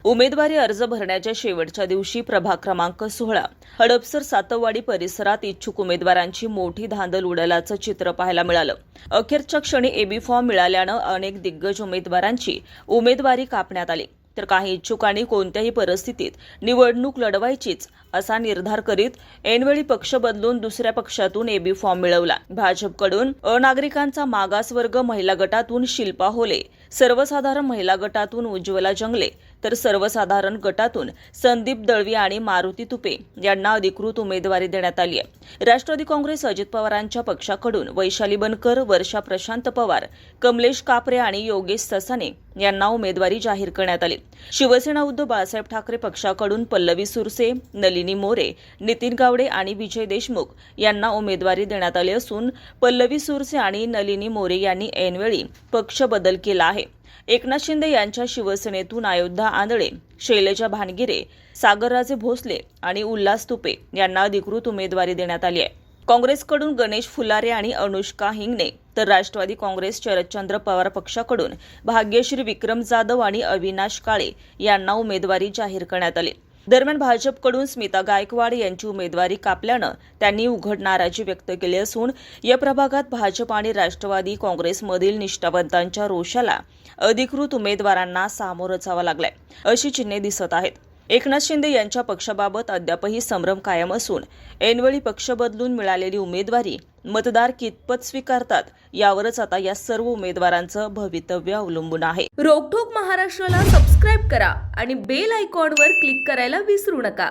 उमेदवारी अर्ज भरण्याच्या शेवटच्या दिवशी प्रभाग क्रमांक 16 हडपसर सातववाडी परिसरात इच्छुक उमेदवारांची मोठी धांदल उडाल्याचं चित्र पाहायला मिळालं। अखेरच्या क्षणी एबी फॉर्म मिळाल्यानं अनेक दिग्गज उमेदवारांची उमेदवारी कापण्यात आली, तर काही इच्छुकांनी कोणत्याही परिस्थितीत निवडणूक लढवायचीच असा निर्धार करीत ऐनवेळी पक्ष बदलून दुसऱ्या पक्षातून एबी फॉर्म मिळवला। भाजपकडून अनागरिकांचा मागासवर्ग महिला गटातून शिल्पा होले, सर्वसाधारण महिला गटातून उज्ज्वला जंगले, तर सर्वसाधारण गटातून संदीप दळवी आणि मारुती तुपे यांना अधिकृत उमेदवारी देण्यात आली आहे। राष्ट्रवादी काँग्रेस अजित पवारांच्या पक्षाकडून वैशाली बनकर, वर्षा प्रशांत पवार, कमलेश कापरे आणि योगेश ससाने यांना उमेदवारी जाहीर करण्यात आली। शिवसेना उद्धव बाळासाहेब ठाकरे पक्षाकडून पल्लवी सुरसे, नलिनी मोरे, नितीन गावडे आणि विजय देशमुख यांना उमेदवारी देण्यात आली असून पल्लवी सुरसे आणि नलिनी मोरे यांनी ऐनवेळी पक्ष बदल केला आहे। एकनाथ शिंदे यांच्या शिवसेनेतून अयोध्या आंधळे, शैलजा भानगिरे, सागरराजे भोसले आणि उल्हास तुपे यांना अधिकृत उमेदवारी देण्यात आली आहे। काँग्रेसकडून गणेश फुलारे आणि अनुष्का हिंगणे, तर राष्ट्रवादी काँग्रेस शरदचंद्र पवार पक्षाकडून भाग्यश्री विक्रम जाधव आणि अविनाश काळे यांना उमेदवारी जाहीर करण्यात आली। दरम्यान भाजपकडून स्मिता गायकवाड यांची उमेदवारी कापल्यानं त्यांनी उघड नाराजी व्यक्त केली असून या प्रभागात भाजप आणि राष्ट्रवादी काँग्रेसमधील निष्ठावंतांच्या रोषाला अधिकृत उमेदवारांना सामोरं जावं लागलंय अशी चिन्हे दिसत आहेत। एकनाथ शिंदे यांच्या पक्षाबाबत अद्यापही संभ्रम कायम असून ऐनवेळी पक्ष बदलून मिळालेली उमेदवारी मतदार कितपत स्वीकारतात यावरच आता या सर्व उमेदवारांचं भवितव्य अवलंबून आहे। रोकठोक महाराष्ट्राला सबस्क्राईब करा आणि बेल आयकॉनवर क्लिक करायला विसरू नका।